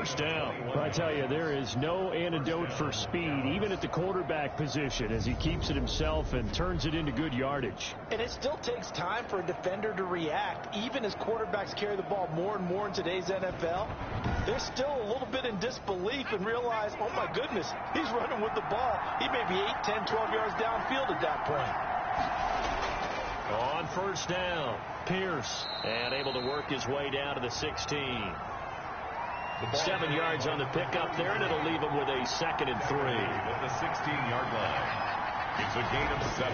first down. Well, I tell you, there is no antidote for speed, even at the quarterback position, as he keeps it himself and turns it into good yardage. And it still takes time for a defender to react. Even as quarterbacks carry the ball more and more in today's NFL, they're still a little bit in disbelief and realize, oh my goodness, he's running with the ball. He may be 8, 10, 12 yards downfield at that point. On first down, Pierce, and able to work his way down to the 16. 7 yards on the pickup there, and it'll leave him with a 2nd and 3. At the 16-yard line. It's a gain of 7.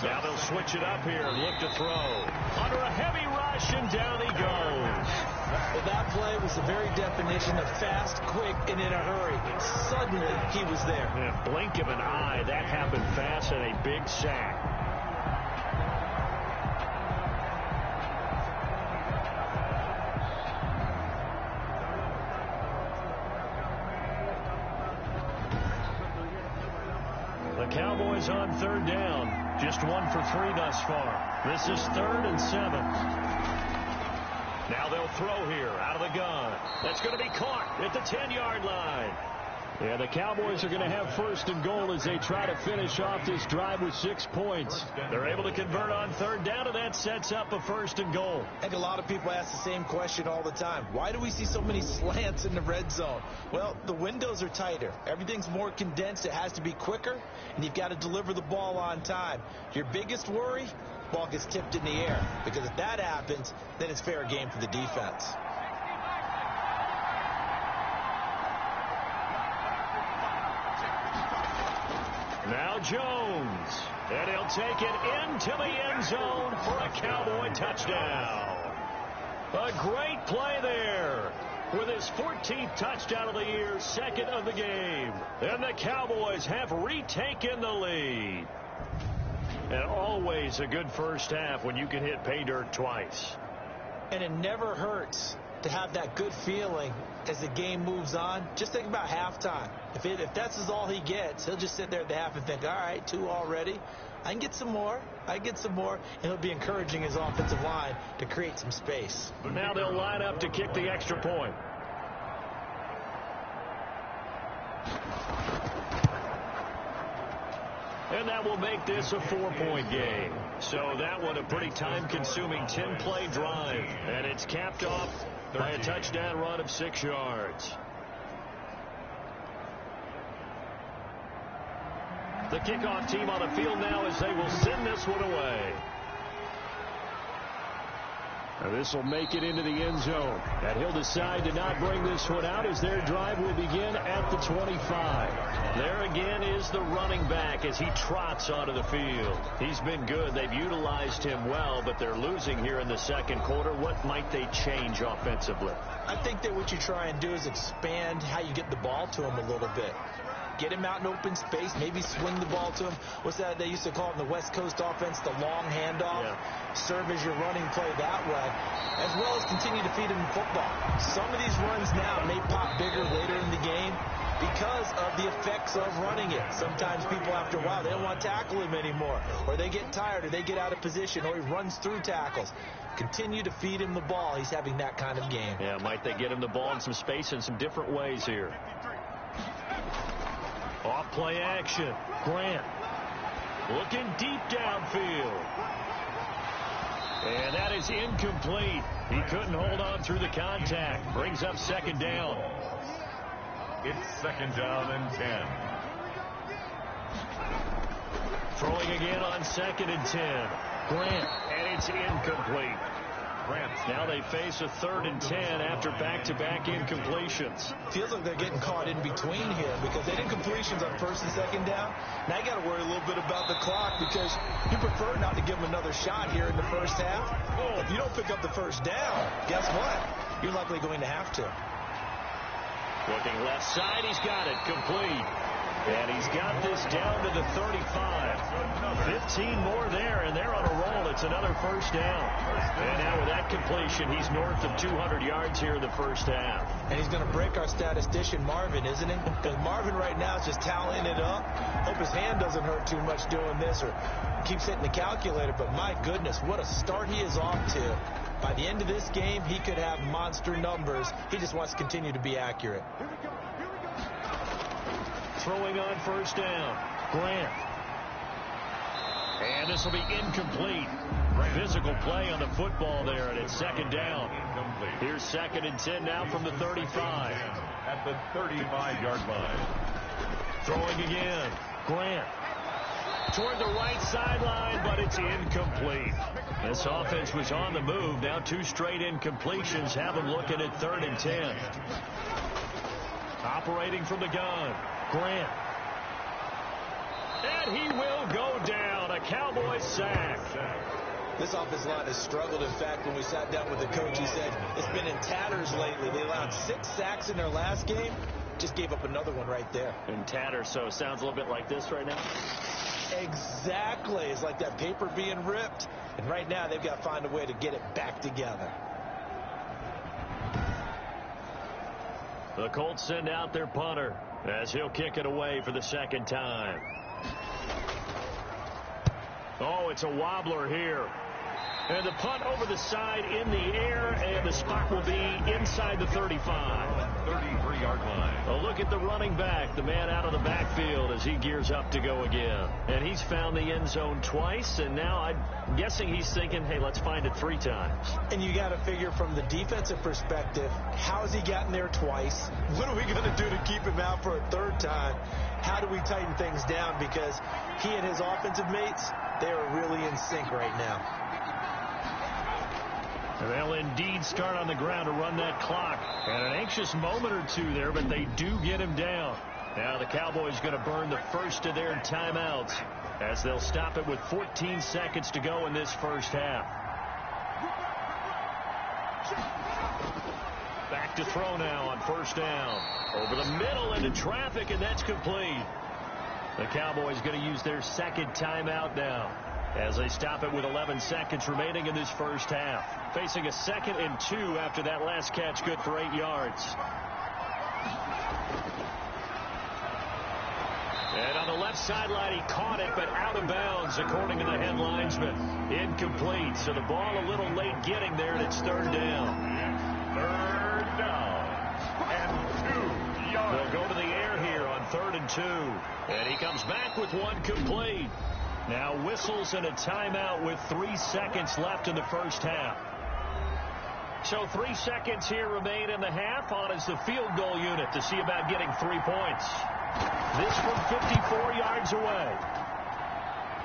Now they'll switch it up here and look to throw. Under a heavy rush, and down he goes. Well, that play was the very definition of fast, quick, and in a hurry. Suddenly, he was there. In a blink of an eye, that happened fast, and a big sack. Cowboys on 3rd down. Just 1 for 3 thus far. This is 3rd and 7. Now they'll throw here out of the gun. That's going to be caught at the 10-yard line. Yeah, the Cowboys are going to have 1st and goal as they try to finish off this drive with 6 points. They're able to convert on 3rd down, and that sets up a 1st and goal. I think a lot of people ask the same question all the time. Why do we see so many slants in the red zone? Well, the windows are tighter. Everything's more condensed. It has to be quicker, and you've got to deliver the ball on time. Your biggest worry, ball gets tipped in the air, because if that happens, then it's fair game for the defense. Now Jones, and he'll take it into the end zone for a Cowboy touchdown. A great play there with his 14th touchdown of the year, 2nd of the game. And the Cowboys have retaken the lead. And always a good first half when you can hit pay dirt twice. And it never hurts to have that good feeling as the game moves on. Just think about halftime. If that's all he gets, he'll just sit there at the half and think, all right, 2 already. I can get some more. And he'll be encouraging his offensive line to create some space. Now they'll line up to kick the extra point. And that will make this a 4-point game. So that one a pretty time-consuming 10-play drive. And it's capped off by a touchdown run of 6 yards. The kickoff team on the field now as they will send this one away. Now this will make it into the end zone. And he'll decide to not bring this one out as their drive will begin at the 25. There again is the running back as he trots onto the field. He's been good. They've utilized him well, but they're losing here in the 2nd quarter. What might they change offensively? I think that what you try and do is expand how you get the ball to him a little bit. Get him out in open space, maybe swing the ball to him. What's that they used to call it in the West Coast offense, the long handoff? Yeah. Serve as your running play that way, as well as continue to feed him the football. Some of these runs now may pop bigger later in the game because of the effects of running it. Sometimes people, after a while, they don't want to tackle him anymore, or they get tired, or they get out of position, or he runs through tackles. Continue to feed him the ball. He's having that kind of game. Yeah, might they get him the ball in some space in some different ways here. Off play action. Grant looking deep downfield. And that is incomplete. He couldn't hold on through the contact. Brings up 2nd down. It's 2nd down and 10. Throwing again on 2nd and 10. Grant, and it's incomplete. Now they face a 3rd and 10 after back-to-back incompletions. Feels like they're getting caught in between here because they did incompletions on 1st and 2nd down. Now you got to worry a little bit about the clock because you prefer not to give them another shot here in the first half. Oh, if you don't pick up the 1st down, guess what? You're likely going to have to. Looking left side, he's got it complete. And he's got this down to the 35. 15 more there, and they're on a roll. It's another 1st down. And now with that completion, he's north of 200 yards here in the first half. And he's going to break our statistician, Marvin, isn't he? Because Marvin right now is just tallying it up. Hope his hand doesn't hurt too much doing this or keeps hitting the calculator. But my goodness, what a start he is off to. By the end of this game, he could have monster numbers. He just wants to continue to be accurate. Throwing on first down, Grant. And this will be incomplete. Physical play on the football there, and it's second down. Here's 2nd and 10 now from the 35. At the 35-yard line. Throwing again, Grant. Toward the right sideline, but it's incomplete. This offense was on the move. Now 2 straight incompletions have them looking at 3rd and 10. Operating from the gun, Grant. And he will go down. A Cowboys sack. This offensive line has struggled. In fact, when we sat down with the coach, he said it's been in tatters lately. They allowed 6 sacks in their last game. Just gave up another one right there. In tatters, so it sounds a little bit like this right now. Exactly. It's like that paper being ripped. And right now, they've got to find a way to get it back together. The Colts send out their punter as he'll kick it away for the 2nd time. Oh, it's a wobbler here. And the punt over the side in the air, and the spot will be inside the 35. 33-yard line. A look at the running back, the man out of the backfield as he gears up to go again. And he's found the end zone twice, and now I'm guessing he's thinking, hey, let's find it 3 times. And you got to figure from the defensive perspective, how has he gotten there twice? What are we going to do to keep him out for a 3rd time? How do we tighten things down? Because he and his offensive mates, they are really in sync right now. They'll indeed start on the ground to run that clock. And an anxious moment or 2 there, but they do get him down. Now the Cowboys going to burn the first of their timeouts as they'll stop it with 14 seconds to go in this first half. Back to throw now on first down. Over the middle into traffic, and that's complete. The Cowboys going to use their 2nd timeout now as they stop it with 11 seconds remaining in this first half. Facing a 2nd and 2 after that last catch, good for 8 yards. And on the left sideline, he caught it, but out of bounds, according to the head linesman. Incomplete, so the ball a little late getting there, and it's 3rd down. 3rd down. And 2 yards. They'll go to the air here on 3rd and 2. And he comes back with 1 complete. Now whistles and a timeout with 3 seconds left in the first half. So 3 seconds here remain in the half. On is the field goal unit to see about getting 3 points. This from 54 yards away.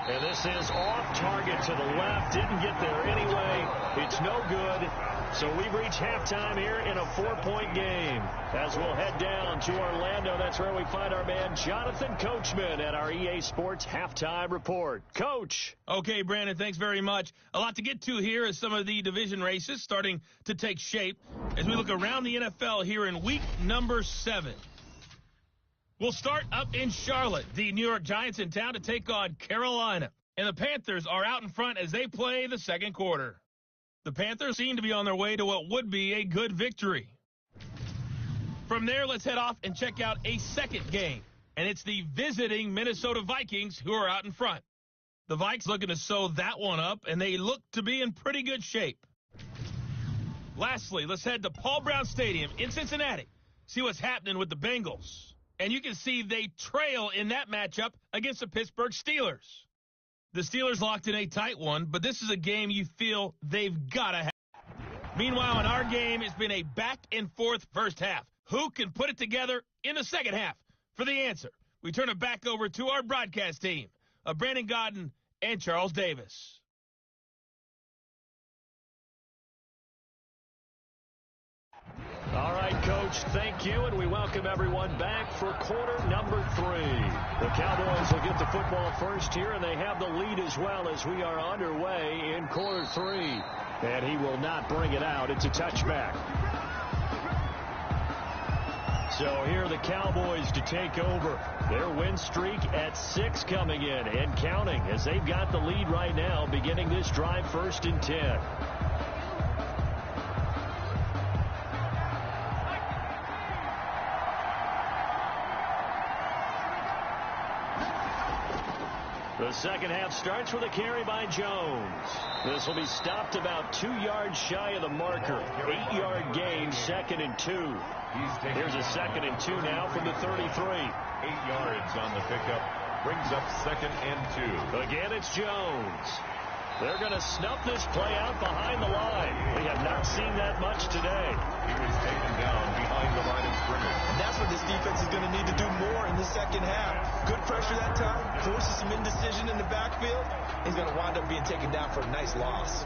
And this is off target to the left. Didn't get there anyway. It's no good. So we've reached halftime here in a 4-point game. As we'll head down to Orlando, that's where we find our man Jonathan Coachman at our EA Sports Halftime Report. Coach. Okay, Brandon, thanks very much. A lot to get to here as some of the division races starting to take shape as we look around the NFL here in week number 7. We'll start up in Charlotte. The New York Giants in town to take on Carolina. And the Panthers are out in front as they play the 2nd quarter. The Panthers seem to be on their way to what would be a good victory. From there, let's head off and check out a 2nd game. And it's the visiting Minnesota Vikings who are out in front. The Vikes looking to sew that one up, and they look to be in pretty good shape. Lastly, let's head to Paul Brown Stadium in Cincinnati. See what's happening with the Bengals. And you can see they trail in that matchup against the Pittsburgh Steelers. The Steelers locked in a tight one, but this is a game you feel they've got to have. Meanwhile, in our game, it's been a back-and-forth first half. Who can put it together in the second half? For the answer, we turn it back over to our broadcast team of Brandon Godden and Charles Davis. All right, Coach, thank you, and we welcome everyone back for quarter number 3. The Cowboys will get the football first here, and they have the lead as well as we are underway in quarter 3. And he will not bring it out. It's a touchback. So here are the Cowboys to take over. Their win streak at 6 coming in and counting as they've got the lead right now beginning this drive 1st and 10. The second half starts with a carry by Jones. This will be stopped about 2 yards shy of the marker. 8-yard gain, 2nd and 2. Here's a 2nd and 2 now from the 33. 8 yards on the pickup. Brings up 2nd and 2. Again, it's Jones. They're going to snuff this play out behind the line. We have not seen that much today. He was taken down behind the line of scrimmage. And that's what this defense is going to need to do more in the second half. Good pressure that time. Forces some indecision in the backfield. He's going to wind up being taken down for a nice loss.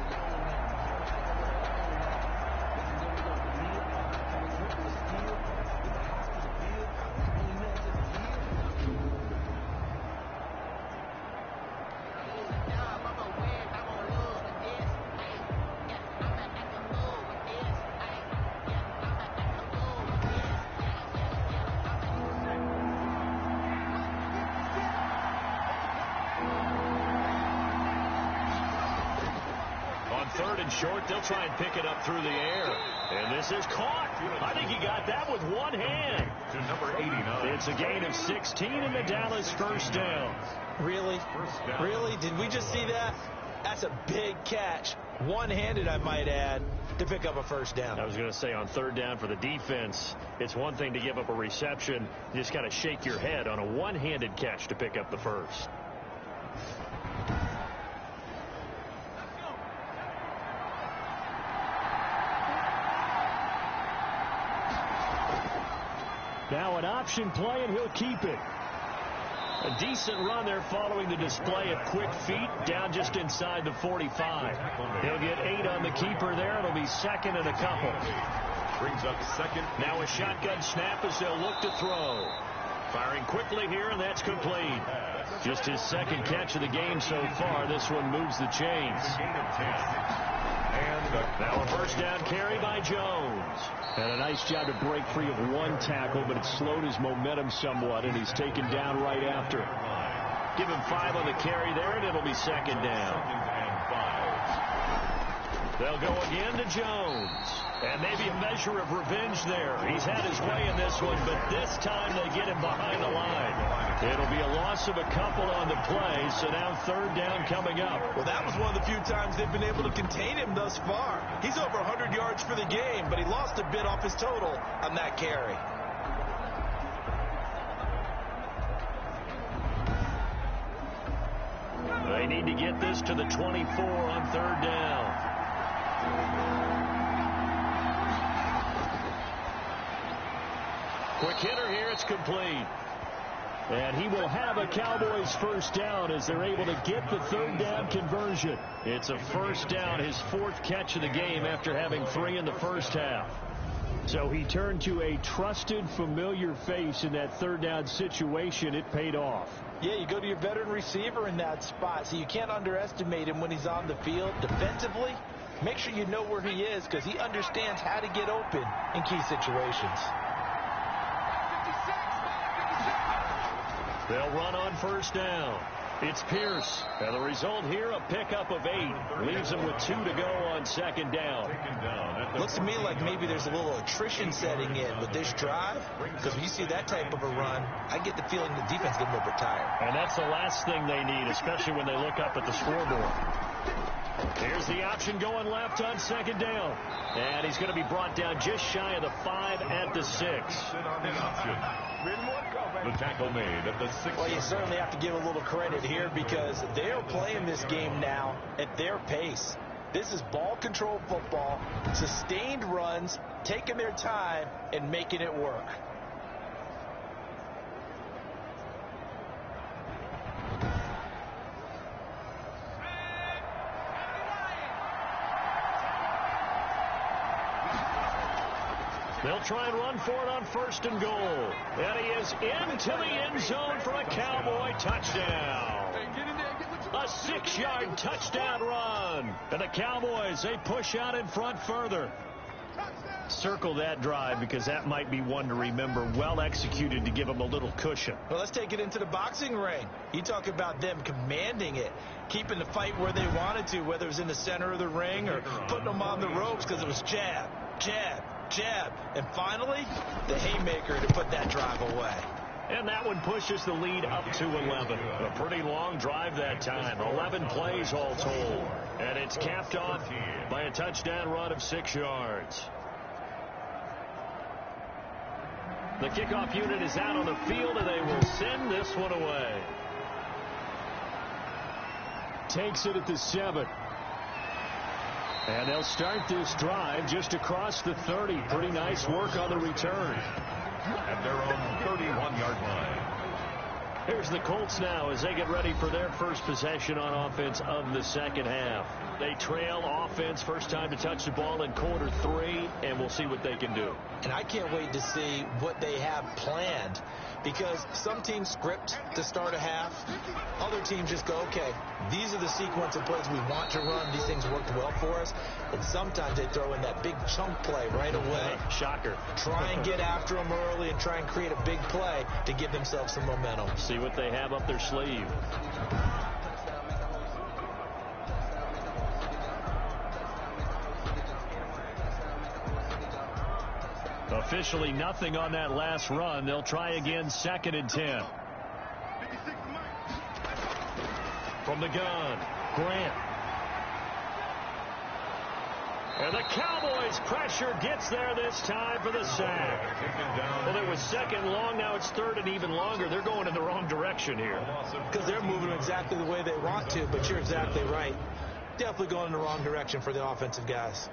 Third and short, they'll try and pick it up through the air. And this is caught. I think he got that with one hand. To number 89. It's a gain of 16 in the Dallas first down. Really? Really? Did we just see that? That's a big catch. One-handed, I might add, to pick up a first down. I was going to say on third down for the defense, it's one thing to give up a reception. You just got to shake your head on a one-handed catch to pick up the first. Now an option play, and he'll keep it. A decent run there following the display of quick feet down just inside the 45. He'll get 8 on the keeper there. It'll be 2nd and a couple. Brings up 2nd. Now a shotgun snap as they'll look to throw. Firing quickly here, and that's complete. Just his 2nd catch of the game so far. This one moves the chains. Now a first down carry by Jones. And a nice job to break free of one tackle, but it slowed his momentum somewhat, and he's taken down right after. Give him 5 on the carry there, and it'll be 2nd down. They'll go again to Jones. And maybe a measure of revenge there. He's had his way in this one, but this time they get him behind the line. It'll be a loss of a couple on the play, so now 3rd down coming up. Well, that was one of the few times they've been able to contain him thus far. He's over 100 yards for the game, but he lost a bit off his total on that carry. They need to get this to the 24 on 3rd down. Quick hitter here, it's complete. And he will have a Cowboys first down as they're able to get the 3rd down conversion. It's a first down, his 4th catch of the game after having 3 in the first half. So he turned to a trusted, familiar face in that 3rd down situation. It paid off. Yeah, you go to your veteran receiver in that spot, so you can't underestimate him when he's on the field. Defensively, make sure you know where he is because he understands how to get open in key situations. They'll run on first down. It's Pierce. And the result here, a pickup of 8. Leaves him with 2 to go on 2nd down. Looks to me like maybe there's a little attrition setting in with this drive. Because when you see that type of a run, I get the feeling the defense is getting a little bit tired. And that's the last thing they need, especially when they look up at the scoreboard. Here's the option going left on 2nd down. And he's going to be brought down just shy of the 5 at the 6. The tackle made at the 6. Well, you certainly have to give a little credit here because they're playing this game now at their pace. This is ball control football, sustained runs, taking their time, and making it work. They'll try and run for it on 1st and goal. And he is into the end zone for a Cowboy touchdown. A 6-yard touchdown run. And the Cowboys, they push out in front further. Circle that drive because that might be one to remember. Well executed to give them a little cushion. Well, let's take it into the boxing ring. You talk about them commanding it, keeping the fight where they wanted to, whether it was in the center of the ring or putting them on the ropes because it was jab, jab, jab. And finally, the haymaker to put that drive away. And that one pushes the lead up to 11. A pretty long drive that time. 11 plays all told. And it's capped off by a touchdown run of 6 yards. The kickoff unit is out on the field, and they will send this one away. Takes it at the 7. And they'll start this drive just across the 30. Pretty nice work on the return. At their own 31-yard line. Here's the Colts now as they get ready for their first possession on offense of the second half. They trail offense, first time to touch the ball in quarter 3, and we'll see what they can do. And I can't wait to see what they have planned, because some teams script to start a half. Other teams just go, okay, these are the sequence of plays we want to run. These things worked well for us. And sometimes they throw in that big chunk play right away. Shocker. Try and get after them early and try and create a big play to give themselves some momentum. See what they have up their sleeve. Officially nothing on that last run. They'll try again, 2nd and 10. From the gun, Grant. And the Cowboys pressure gets there this time for the sack. Well, it was 2nd long. Now it's 3rd and even longer. They're going in the wrong direction here. Because they're moving exactly the way they want to, but you're exactly right. Definitely going in the wrong direction for the offensive guys.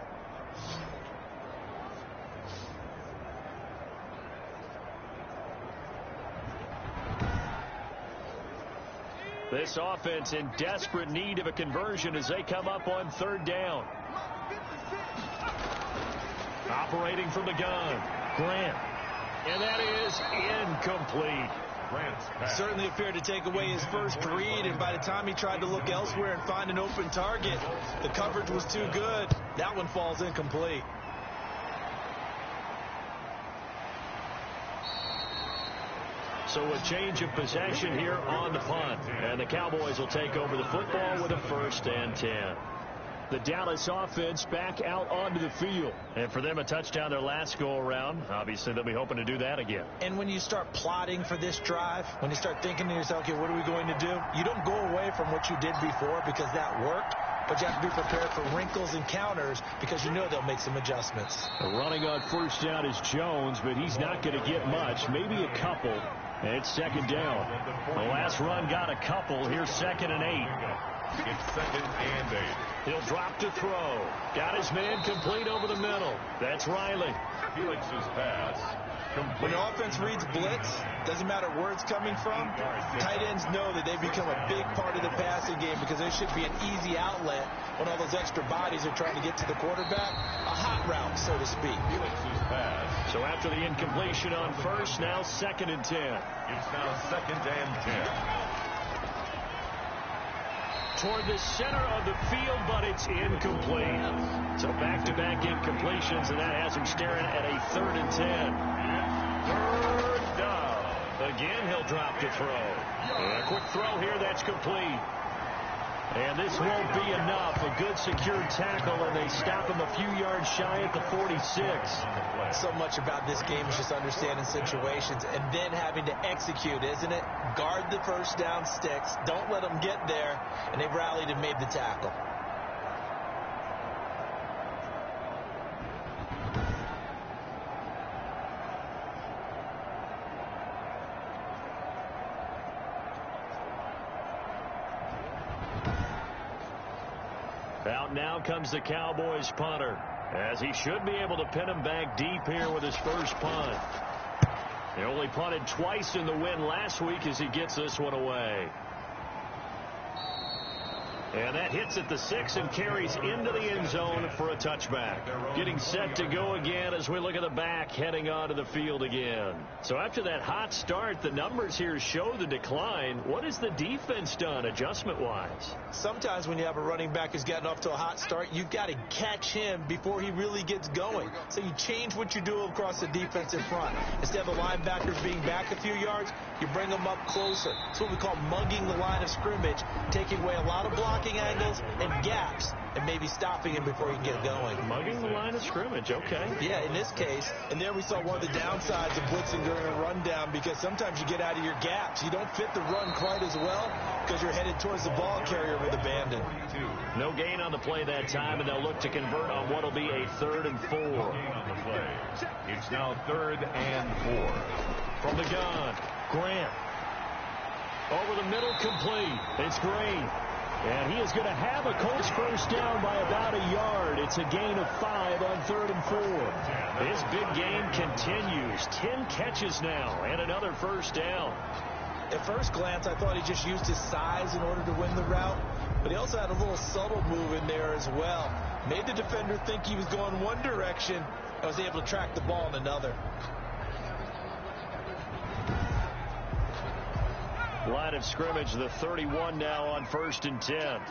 This offense in desperate need of a conversion as they come up on 3rd down. Operating from the gun, Grant. And that is incomplete. Certainly appeared to take away his first read, and by the time he tried to look elsewhere and find an open target, the coverage was too good. That one falls incomplete. So a change of possession here on the punt. And the Cowboys will take over the football with a 1st and 10. The Dallas offense back out onto the field. And for them, a touchdown their last go-around. Obviously, they'll be hoping to do that again. And when you start plotting for this drive, when you start thinking to yourself, okay, what are we going to do? You don't go away from what you did before because that worked. But you have to be prepared for wrinkles and counters because you know they'll make some adjustments. Running on 1st down is Jones, but he's not going to get much, maybe a couple. It's 2nd down. The last run got a couple. Here's 2nd and 8. It's 2nd and 8. He'll drop to throw. Got his man complete over the middle. That's Riley. Felix's pass. When the offense reads blitz, doesn't matter where it's coming from, tight ends know that they become a big part of the passing game because there should be an easy outlet when all those extra bodies are trying to get to the quarterback. A hot route, so to speak. Felix's pass. So after the incompletion on 1st, now 2nd and 10. It's now 2nd and 10. Toward the center of the field, but it's incomplete. So back-to-back incompletions, and that has him staring at a 3rd and 10. 3rd down. Again, he'll drop to throw. A quick throw here, that's complete. And this won't be enough. A good secured tackle, and they stop him a few yards shy at the 46. So much about this game is just understanding situations and then having to execute, isn't it? Guard the 1st down sticks. Don't let them get there. And they've rallied and made the tackle. Out now comes the Cowboys punter, as he should be able to pin him back deep here with his first punt. He only punted twice in the win last week as he gets this one away. And that hits at the 6 and carries into the end zone for a touchback. Getting set to go again as we look at the back heading onto the field again. So after that hot start, the numbers here show the decline. What has the defense done adjustment-wise? Sometimes when you have a running back who's gotten off to a hot start, you've got to catch him before he really gets going. So you change what you do across the defensive front. Instead of the linebackers being back a few yards, you bring them up closer. It's what we call mugging the line of scrimmage, taking away a lot of blocking blocking angles and gaps and maybe stopping him before he can get going. Mugging the line of scrimmage, okay. Yeah, in this case, and there we saw one of the downsides of blitzing during a rundown, because sometimes you get out of your gaps. You don't fit the run quite as well because you're headed towards the ball carrier with abandon. No gain on the play that time, and they'll look to convert on what will be a 3rd and 4. No gain on the play. It's now 3rd and 4. From the gun, Grant. Over the middle, complete. It's Green. And he is going to have a Colts first down by about a yard. It's a gain of 5 on 3rd and 4. His big game continues. 10 catches now and another first down. At first glance, I thought he just used his size in order to win the route, but he also had a little subtle move in there as well. Made the defender think he was going one direction and was able to track the ball in another. Line of scrimmage, the 31 now on 1st and 10.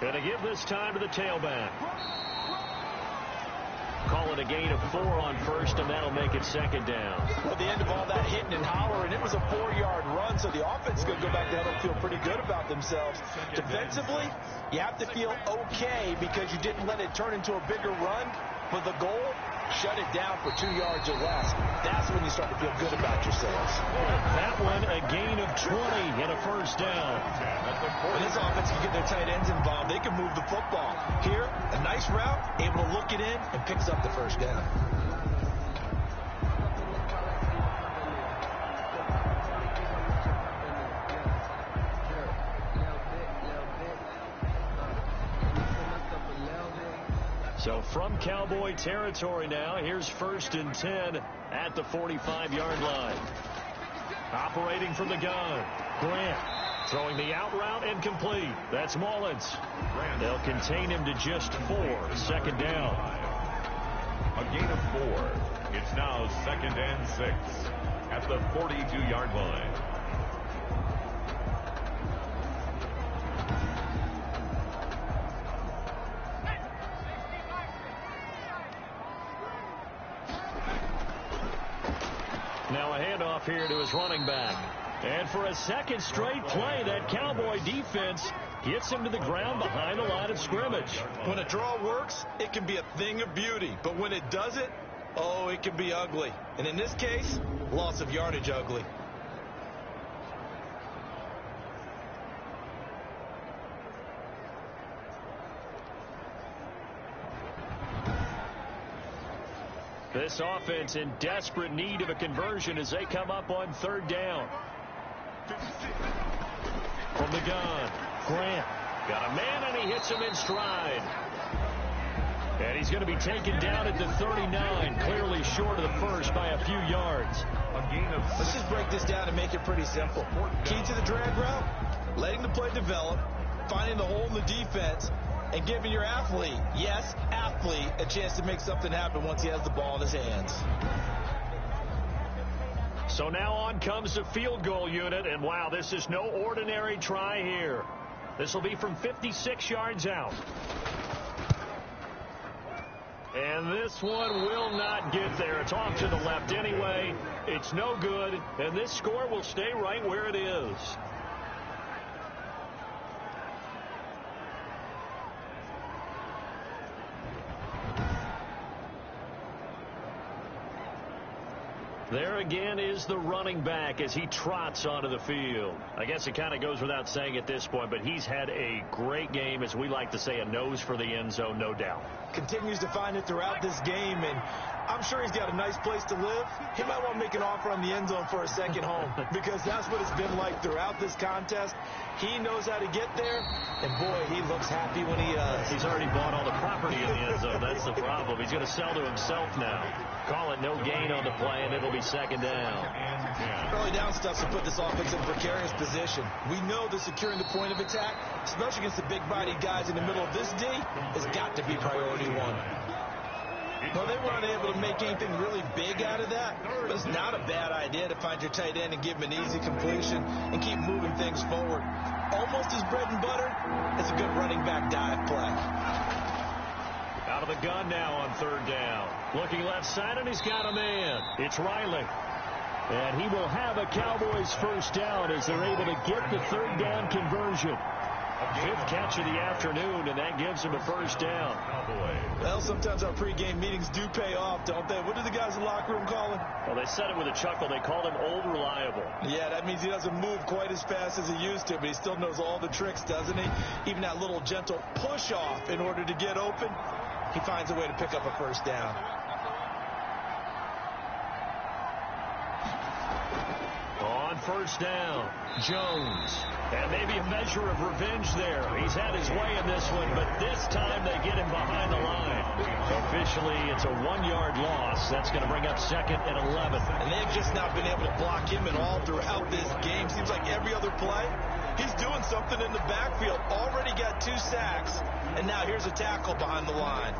Going to give this time to the tailback. Call it a gain of 4 on 1st, and that'll make it 2nd down. Well, at the end of all that hitting and hollering, it was a 4-yard run, so the offense is going to go back to huddle and feel pretty good about themselves. Defensively, you have to feel okay because you didn't let it turn into a bigger run, but the goal, shut it down for 2 yards or less. That's when you start to feel good about yourselves. That one, a gain of 20 and a first down. When this offense can get their tight ends involved, they can move the football. Here, a nice route, able to look it in, and picks up the first down. So from Cowboy territory now, here's 1st and 10 at the 45-yard line. Operating from the gun, Grant throwing the out route and complete. That's Mullins. They'll contain him to just 4. 2nd down. A gain of 4. It's now 2nd and 6 at the 42-yard line. Now a handoff here to his running back. And for a 2nd straight play, that Cowboy defense gets him to the ground behind the line of scrimmage. When a draw works, it can be a thing of beauty. But when it doesn't, oh, it can be ugly. And in this case, loss of yardage ugly. This offense in desperate need of a conversion as they come up on 3rd down. From the gun, Grant got a man and he hits him in stride. And he's going to be taken down at the 39, clearly short of the first by a few yards. Let's just break this down and make it pretty simple. Key to the drag route, letting the play develop, finding the hole in the defense, and giving your athlete, yes, athlete, a chance to make something happen once he has the ball in his hands. So now on comes the field goal unit, and wow, this is no ordinary try here. This will be from 56 yards out. And this one will not get there. It's off to the left anyway. It's no good, and this score will stay right where it is. There again is the running back as he trots onto the field. I guess it kind of goes without saying at this point, but he's had a great game, as we like to say, a nose for the end zone, no doubt. Continues to find it throughout this game, and I'm sure he's got a nice place to live. He might want to make an offer on the end zone for a second home because that's what it's been like throughout this contest. He knows how to get there, and boy, he looks happy when he does. He's already bought all the property in the end zone. That's the problem. He's going to sell to himself now. Call it no gain on the play, and it'll be 2nd down. Early down stuff to put this offense in precarious position. We know that securing the point of attack, especially against the big-bodied guys in the middle of this D, has got to be priority 1. Well, they weren't able to make anything really big out of that, but it's not a bad idea to find your tight end and give him an easy completion and keep moving things forward. Almost his bread and butter is a good running back dive play. Out of the gun now on 3rd down. Looking left side, and he's got a man. It's Riley. And he will have a Cowboys first down as they're able to get the third down conversion. Fifth catch of the afternoon, and that gives him a first down. Well, sometimes our pregame meetings do pay off, don't they? What do the guys in the locker room call him? Well, they said it with a chuckle. They called him Old Reliable. Yeah, that means he doesn't move quite as fast as he used to, but he still knows all the tricks, doesn't he? Even that little gentle push-off in order to get open, he finds a way to pick up a first down. On first down, Jones. And maybe a measure of revenge there. He's had his way in this one, but this time they get him behind the line. Officially, it's a 1-yard loss. That's going to bring up 2nd and 11. And they've just not been able to block him at all throughout this game. Seems like every other play, he's doing something in the backfield. Already got 2 sacks, and now here's a tackle behind the line.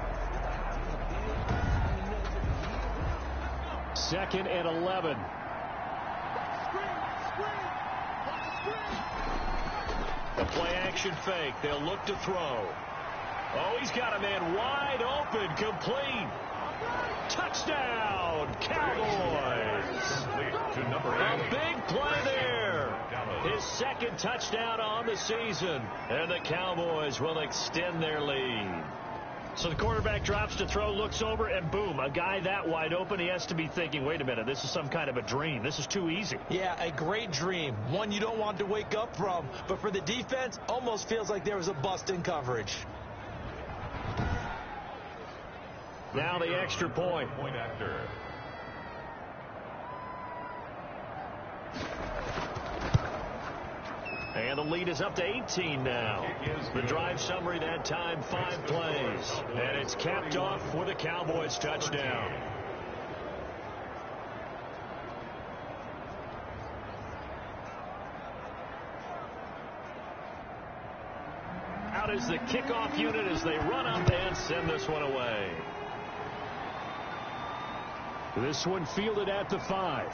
2nd and 11. A play-action fake. They'll look to throw. Oh, he's got a man wide open. Complete. Touchdown, Cowboys. A big play there. His 2nd touchdown on the season. And the Cowboys will extend their lead. So the quarterback drops to throw, looks over, and boom, a guy that wide open, he has to be thinking, wait a minute, this is some kind of a dream. This is too easy. Yeah, a great dream. One you don't want to wake up from. But for the defense, almost feels like there was a bust in coverage. Now the extra point. Point after. And the lead is up to 18 now. The drive summary that time, 5 plays. And it's capped off with a Cowboys touchdown. Out is the kickoff unit as they run up and send this one away. This one fielded at the 5.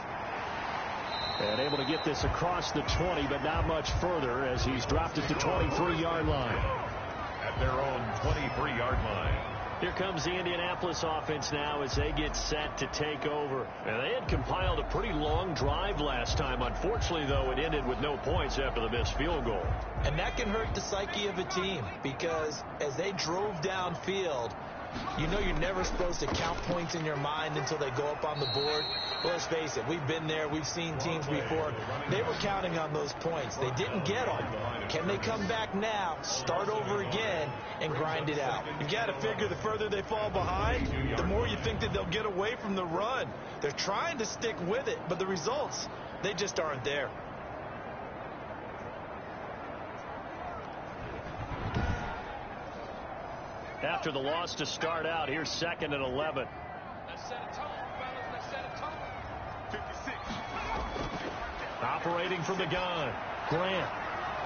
And able to get this across the 20, but not much further as he's dropped it to 23-yard line. At their own 23-yard line. Here comes the Indianapolis offense now as they get set to take over. And they had compiled a pretty long drive last time. Unfortunately, though, it ended with no points after the missed field goal. And that can hurt the psyche of a team because as they drove downfield, you know you're never supposed to count points in your mind until they go up on the board. Well, let's face it, we've been there. We've seen teams before. They were counting on those points. They didn't get them. Can they come back now, start over again, and grind it out? You've got to figure the further they fall behind, the more you think that they'll get away from the run. They're trying to stick with it, but the results, they just aren't there. After the loss to start out, here's 2nd and 11. Let's set a tone, fellas. Let's set a tone. 56. Operating from the gun, Grant.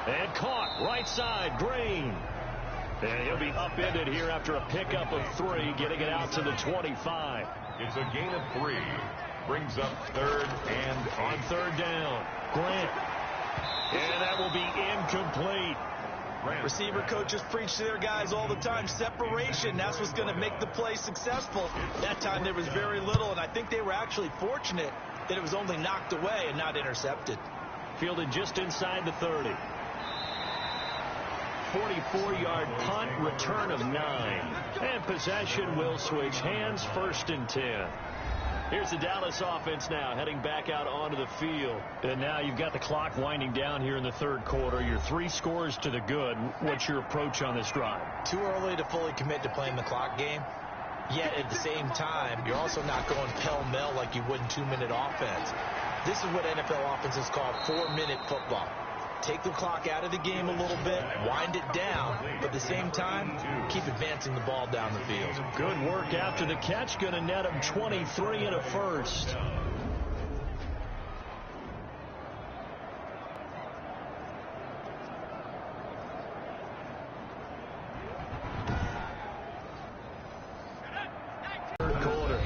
And caught, right side, Green. And he'll be upended here after a pickup of 3, getting it out to the 25. It's a gain of 3. Brings up 3rd and on 3rd down, Grant. And that will be incomplete. Receiver coaches preach to their guys all the time. Separation, that's what's going to make the play successful. That time there was very little, and I think they were actually fortunate that it was only knocked away and not intercepted. Fielded just inside the 30. 44-yard punt, return of 9. And possession will switch hands, 1st and 10. Here's the Dallas offense now heading back out onto the field. And now you've got the clock winding down here in the 3rd quarter. You're 3 scores to the good. What's your approach on this drive? Too early to fully commit to playing the clock game. Yet at the same time, you're also not going pell-mell like you would in 2-minute offense. This is what NFL offenses call 4-minute football. Take the clock out of the game a little bit, wind it down, but at the same time, keep advancing the ball down the field. Good work after the catch. Going to net him 23 and a first. Third quarter.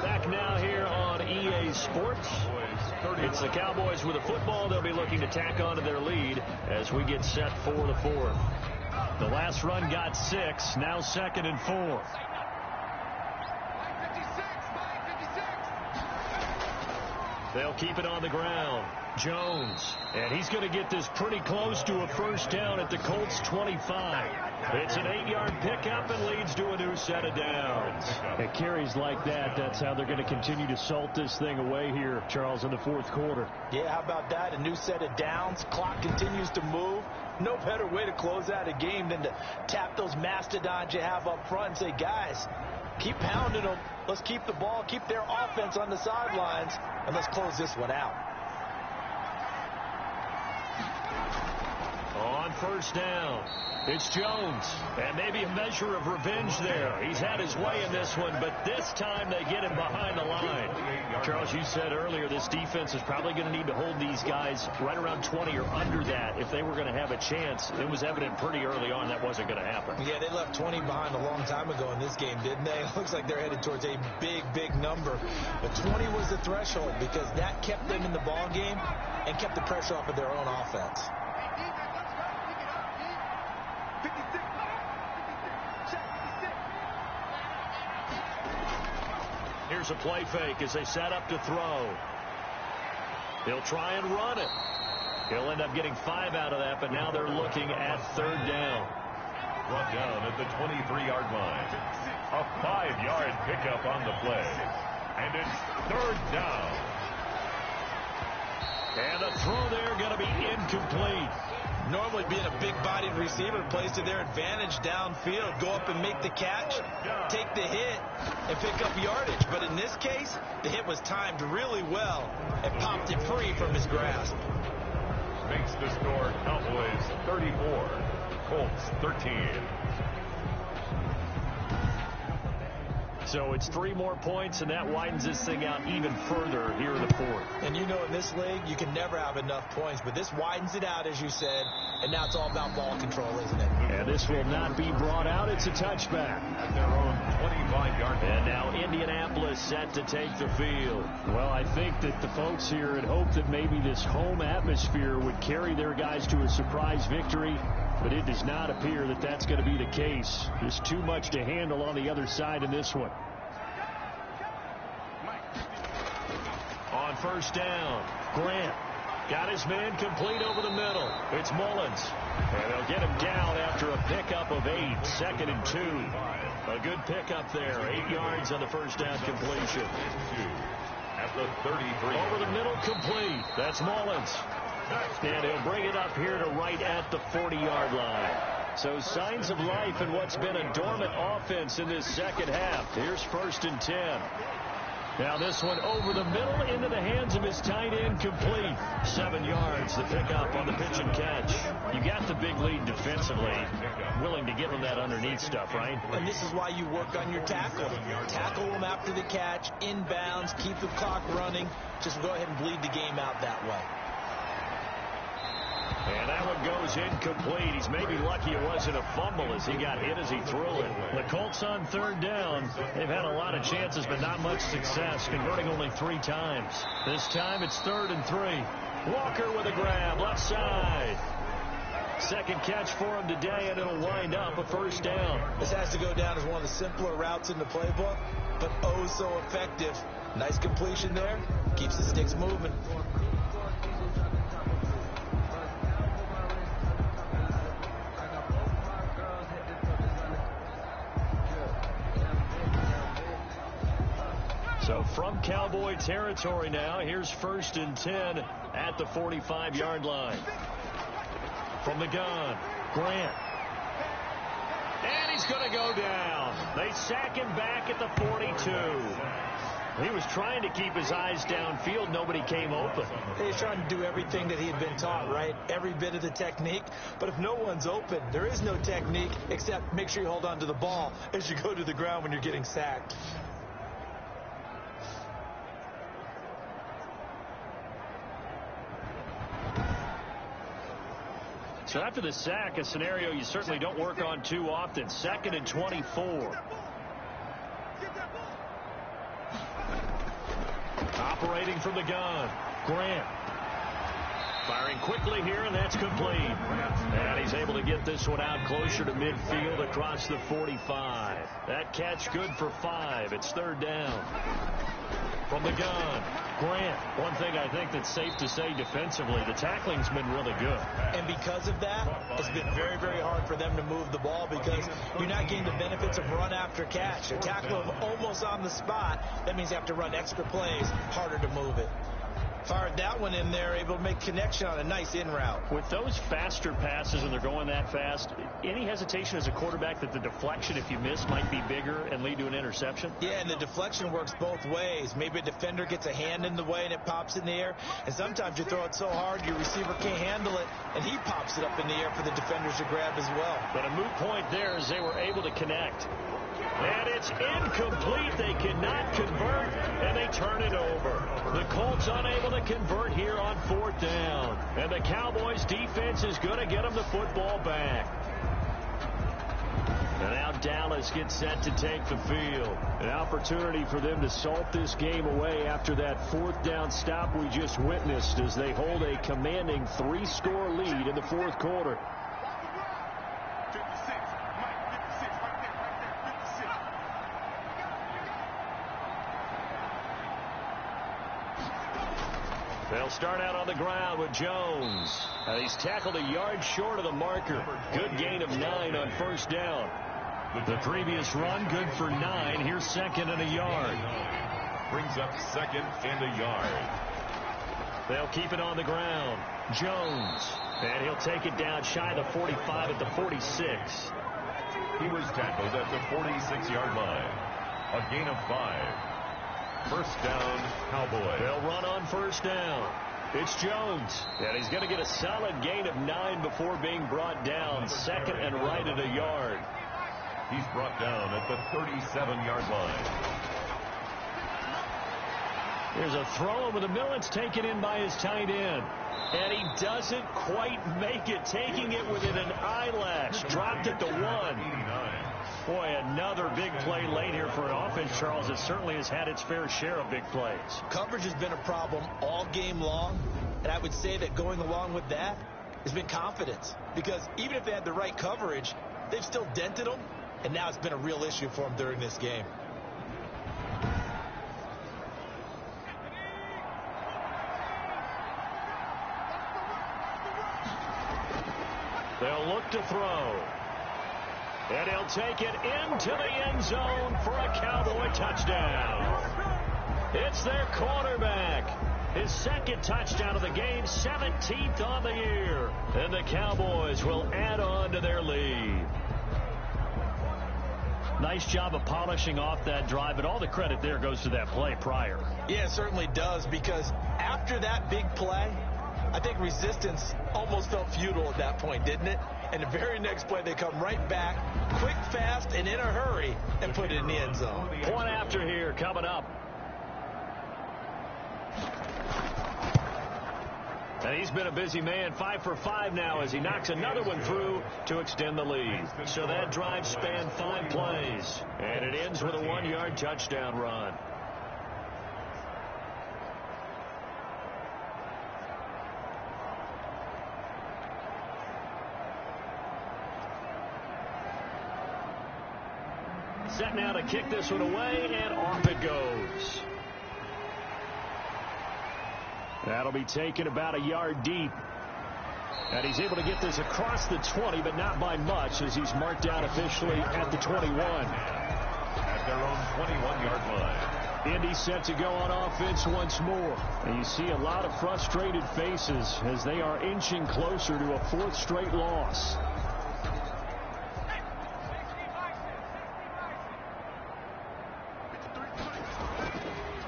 Back now here on EA Sports. It's the Cowboys with a football. They'll be looking to tack onto their lead as we get set for the 4th. The last run got 6. Now 2nd and 4. They'll keep it on the ground. Jones, and he's going to get this pretty close to a first down at the Colts 25. It's an 8-yard pickup and leads to a new set of downs. It carries like that. That's how they're going to continue to salt this thing away here, Charles, in the fourth quarter. Yeah, how about that? A new set of downs. Clock continues to move. No better way to close out a game than to tap those mastodons you have up front and say, guys, keep pounding them. Let's keep the ball, keep their offense on the sidelines, and let's close this one out. On first down, it's Jones, and maybe a measure of revenge there. He's had his way in this one, but this time they get him behind the line. Charles, you said earlier this defense is probably going to need to hold these guys right around 20 or under that if they were going to have a chance. It was evident pretty early on that wasn't going to happen. Yeah, they left 20 behind a long time ago in this game, didn't they? It looks like they're headed towards a big, big number. But 20 was the threshold because that kept them in the ball game and kept the pressure off of their own offense. Here's a play fake as they set up to throw. He'll try and run it. He'll end up getting 5 out of that, but now they're looking at third down. Brought down at the 23-yard line. A 5-yard pickup on the play. And it's third down. And the throw there going to be incomplete. Normally being a big-bodied receiver plays to their advantage downfield. Go up and make the catch, take the hit, and pick up yardage. But in this case, the hit was timed really well and popped it free from his grasp. Makes the score Cowboys 34, Colts 13. So it's 3 more points, and that widens this thing out even further here in the fourth. And you know in this league, you can never have enough points, but this widens it out, as you said, and now it's all about ball control, isn't it? And this will not be brought out. It's a touchback. At their own 25-yard line. And now Indianapolis set to take the field. Well, I think that the folks here had hoped that maybe this home atmosphere would carry their guys to a surprise victory, but it does not appear that that's going to be the case. There's too much to handle on the other side in this one. On first down, Grant got his man complete over the middle. It's Mullins. And they'll get him down after a pickup of 8, 2nd and 2. A good pickup there, 8 yards on the first down completion. At the 33. Over the middle, complete. That's Mullins. And he'll bring it up here to right at the 40-yard line. So signs of life in what's been a dormant offense in this second half. Here's 1st and 10. Now this one over the middle into the hands of his tight end, complete. 7 yards, the pickup on the pitch and catch. You got the big lead defensively. Willing to give him that underneath stuff, right? And this is why you work on your tackle. Tackle him after the catch, inbounds, keep the clock running. Just go ahead and bleed the game out that way. And that one goes incomplete. He's maybe lucky it wasn't a fumble as he got hit as he threw it. The Colts on third down. They've had a lot of chances, but not much success, converting only 3 times. This time it's 3rd and 3. Walker with a grab, left side. Second catch for him today, and it'll wind up a first down. This has to go down as one of the simpler routes in the playbook, but oh so effective. Nice completion there. Keeps the sticks moving. So from Cowboy territory now, here's 1st and 10 at the 45-yard line. From the gun, Grant. And he's going to go down. They sack him back at the 42. He was trying to keep his eyes downfield. Nobody came open. He's trying to do everything that he had been taught, right? Every bit of the technique. But if no one's open, there is no technique except make sure you hold on to the ball as you go to the ground when you're getting sacked. So after the sack, a scenario you certainly don't work on too often. 2nd and 24. Operating from the gun, Grant. Firing quickly here, and that's complete. And he's able to get this one out closer to midfield across the 45. That catch good for 5. It's 3rd down. From the gun, Grant. One thing I think that's safe to say defensively, the tackling's been really good. And because of that, it's been very, very hard for them to move the ball because you're not getting the benefits of run after catch. They tackle them almost on the spot. That means you have to run extra plays, harder to move it. Fired that one in there, able to make connection on a nice in route. With those faster passes and they're going that fast, any hesitation as a quarterback that the deflection, if you miss, might be bigger and lead to an interception? Yeah, and the deflection works both ways. Maybe a defender gets a hand in the way and it pops in the air. And sometimes you throw it so hard your receiver can't handle it, and he pops it up in the air for the defenders to grab as well. But a moot point there is they were able to connect. And it's incomplete. They cannot convert, and they turn it over. The Colts unable to convert here on 4th down. And the Cowboys defense is going to get them the football back. And now Dallas gets set to take the field. An opportunity for them to salt this game away after that 4th down stop we just witnessed as they hold a commanding 3-score lead in the 4th quarter. They'll start out on the ground with Jones. He's tackled a yard short of the marker. Good gain of 9 on 1st down. The previous run, good for 9. Here's 2nd and a yard. Brings up 2nd and a yard. They'll keep it on the ground. Jones. And he'll take it down shy of the 45 at the 46. He was tackled at the 46-yard line. A gain of 5. 1st down, Cowboys. They'll run on 1st down. It's Jones. And he's going to get a solid gain of 9 before being brought down. 2nd and right at a yard. He's brought down at the 37-yard line. There's a throw over the middle. It's taken in by his tight end. And he doesn't quite make it. Taking it within an eyelash. Dropped at the 1. Boy, another big play late here for an offense, Charles, that certainly has had its fair share of big plays. Coverage has been a problem all game long, and I would say that going along with that has been confidence. Because even if they had the right coverage, they've still dented them, and now it's been a real issue for them during this game. They'll look to throw. And he'll take it into the end zone for a Cowboy touchdown. It's their quarterback. His 2nd touchdown of the game, 17th on the year. And the Cowboys will add on to their lead. Nice job of polishing off that drive, but all the credit there goes to that play prior. Yeah, it certainly does, because after that big play, I think resistance almost felt futile at that point, didn't it? And the very next play, they come right back, quick, fast, and in a hurry, and put it in the end zone. Point after here coming up. And he's been a busy man, 5 for 5 now as he knocks another one through to extend the lead. So that drive spanned 5 plays. And it ends with a 1-yard touchdown run. Set now to kick this one away, and off it goes. That'll be taken about a yard deep. And he's able to get this across the 20, but not by much, as he's marked out officially at the 21. At their own 21-yard line. Indy set to go on offense once more. And you see a lot of frustrated faces as they are inching closer to a 4th straight loss.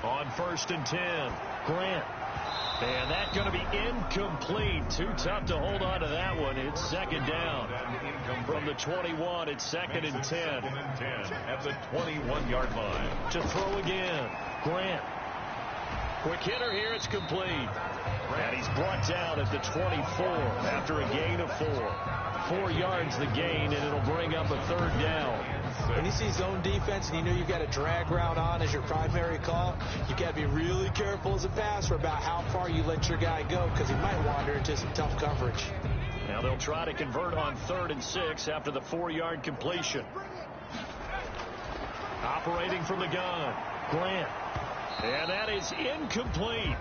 On 1st and 10, Grant. And that's going to be incomplete. Too tough to hold on to that one. It's 2nd down. From the 21, it's 2nd and 10. At the 21-yard line. To throw again, Grant. Quick hitter here, it's complete. And he's brought down at the 24 after a gain of 4. 4 yards the gain, and it'll bring up a 3rd down. When you see zone defense and you know you've got a drag route on as your primary call, you got to be really careful as a passer about how far you let your guy go, because he might wander into some tough coverage. Now they'll try to convert on 3rd and 6 after the 4-yard completion. Operating from the gun, Grant. And that is incomplete.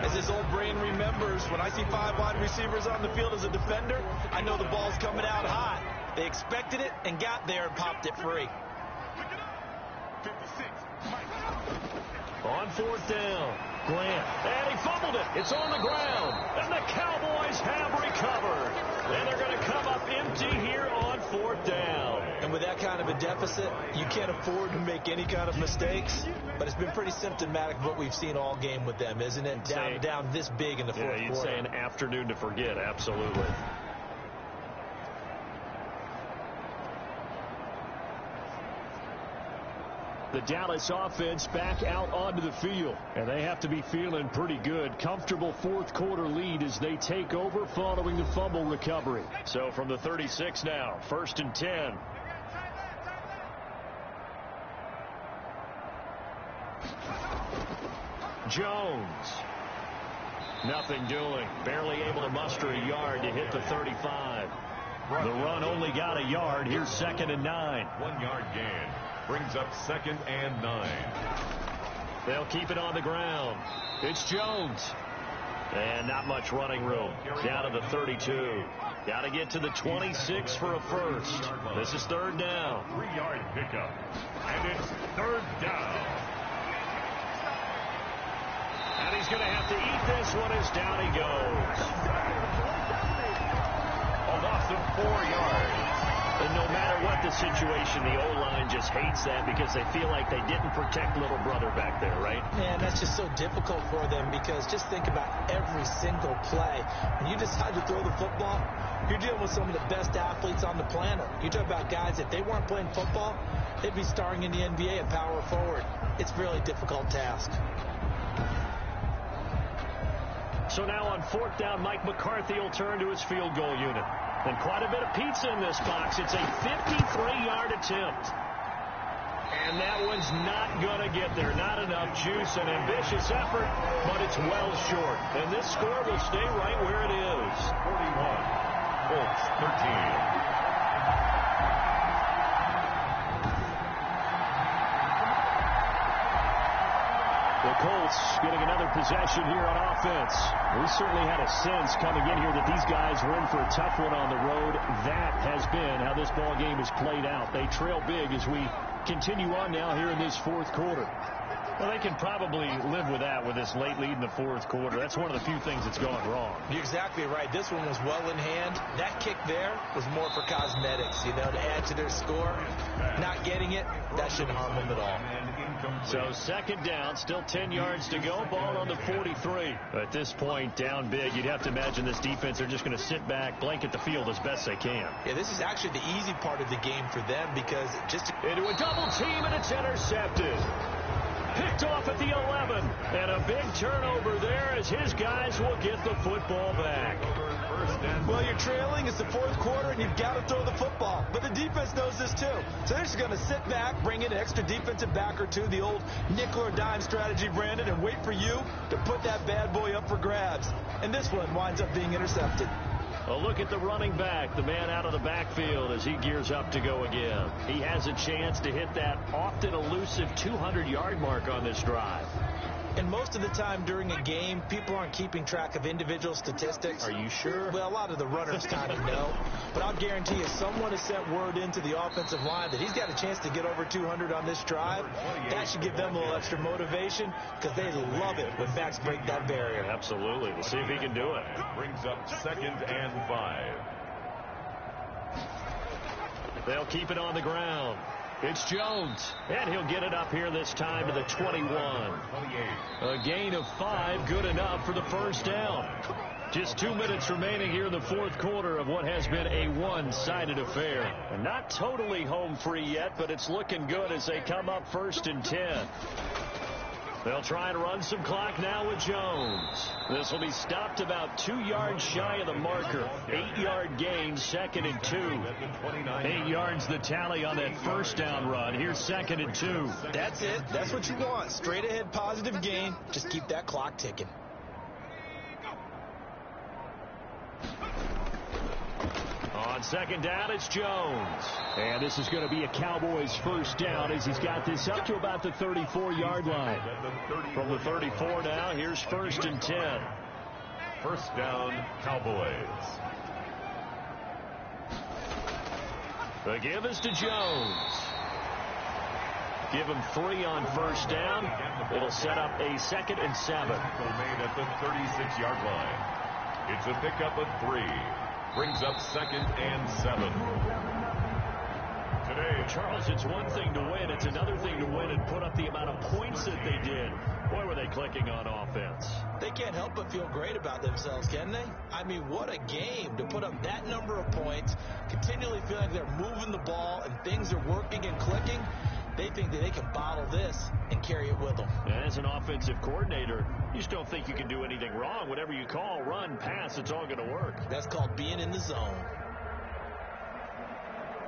As his old brain remembers, when I see 5 wide receivers on the field as a defender, I know the ball's coming out hot. They expected it and got there and popped it free. On 4th down, Grant. And he fumbled it. It's on the ground. And the Cowboys have recovered. And they're going to come up empty here on 4th down. And with that kind of a deficit, you can't afford to make any kind of mistakes. But it's been pretty symptomatic of what we've seen all game with them, isn't it? Down this big in the fourth quarter. You'd say an afternoon to forget, absolutely. The Dallas offense back out onto the field. And they have to be feeling pretty good. Comfortable fourth quarter lead as they take over following the fumble recovery. So from the 36 now, 1st and 10. Jones. Nothing doing. Barely able to muster a yard to hit the 35. The run only got a yard. Here's 2nd and 9. 1 yard gain. Brings up 2nd and 9. They'll keep it on the ground. It's Jones. And not much running room. Down to the 32. Got to get to the 26 for a first. This is 3rd down. 3-yard pickup. And it's 3rd down. And he's going to have to eat this one as down he goes. A loss of 4 yards. And no matter what the situation, the O-line just hates that because they feel like they didn't protect little brother back there, right? Man, that's just so difficult for them because just think about every single play. When you decide to throw the football, you're dealing with some of the best athletes on the planet. You talk about guys, if they weren't playing football, they'd be starring in the NBA and power forward. It's a really difficult task. So now on 4th down, Mike McCarthy will turn to his field goal unit. And quite a bit of pizza in this box. It's a 53-yard attempt. And that one's not going to get there. Not enough juice, an ambitious effort, but it's well short. And this score will stay right where it is. 41. Colts 13. The Colts getting another possession here on offense. We certainly had a sense coming in here that these guys were in for a tough one on the road. That has been how this ball game has played out. They trail big as we continue on now here in this fourth quarter. Well, they can probably live with that with this late lead in the fourth quarter. That's one of the few things that's gone wrong. You're exactly right. This one was well in hand. That kick there was more for cosmetics, to add to their score. Not getting it, that shouldn't harm them at all. So 2nd down, still 10 yards to go. Ball on the 43. At this point, down big, you'd have to imagine this defense are just going to sit back, blanket the field as best they can. Yeah, this is actually the easy part of the game for them because just into a double team, and it's intercepted. Picked off at the 11. And a big turnover there as his guys will get the football back. Well, you're trailing. It's the fourth quarter, and you've got to throw the football. But the defense knows this, too. So they're just going to sit back, bring in an extra defensive back or two, the old nickel or dime strategy, Brandon, and wait for you to put that bad boy up for grabs. And this one winds up being intercepted. A look at the running back, the man out of the backfield as he gears up to go again. He has a chance to hit that often elusive 200-yard mark on this drive. And most of the time during a game, people aren't keeping track of individual statistics. Are you sure? Well, a lot of the runners kind of know. But I'll guarantee you, someone has sent word into the offensive line that he's got a chance to get over 200 on this drive. That should give them a little extra motivation because they love it when backs break that barrier. Absolutely. We'll see if he can do it. Brings up 2nd and 5. They'll keep it on the ground. It's Jones, and he'll get it up here this time to the 21. A gain of 5, good enough for the first down. Just 2 minutes remaining here in the fourth quarter of what has been a one-sided affair. And not totally home free yet, but it's looking good as they come up 1st and 10. They'll try and run some clock now with Jones. This will be stopped about 2 yards shy of the marker. 8-yard gain, 2nd and 2. 8 yards the tally on that first down run. Here's 2nd and 2. That's it. That's what you want. Straight ahead positive gain. Just keep that clock ticking. On On second down, it's Jones. And this is going to be a Cowboys first down as he's got this up to about the 34-yard line. From the 34 now, here's 1st and 10. First down, Cowboys. The give is to Jones. Give him 3 on first down. It'll set up a 2nd and 7. Made at the 36-yard line. It's a pickup of 3. Brings up 2nd and 7. Today, Charles, it's one thing to win. It's another thing to win and put up the amount of points that they did. Boy, were they clicking on offense. They can't help but feel great about themselves, can they? I mean, what a game to put up that number of points, continually feel like they're moving the ball and things are working and clicking. They think that they can bottle this and carry it with them. As an offensive coordinator, you just don't think you can do anything wrong. Whatever you call, run, pass, it's all going to work. That's called being in the zone.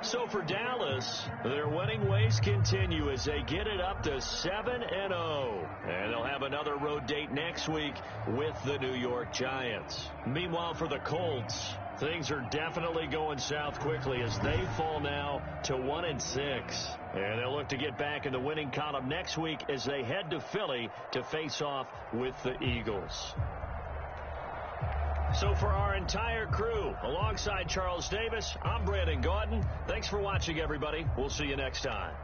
So for Dallas, their winning ways continue as they get it up to 7-0. And they'll have another road date next week with the New York Giants. Meanwhile, for the Colts, things are definitely going south quickly as they fall now to 1-6. And they'll look to get back in the winning column next week as they head to Philly to face off with the Eagles. So for our entire crew, alongside Charles Davis, I'm Brandon Gaudin. Thanks for watching, everybody. We'll see you next time.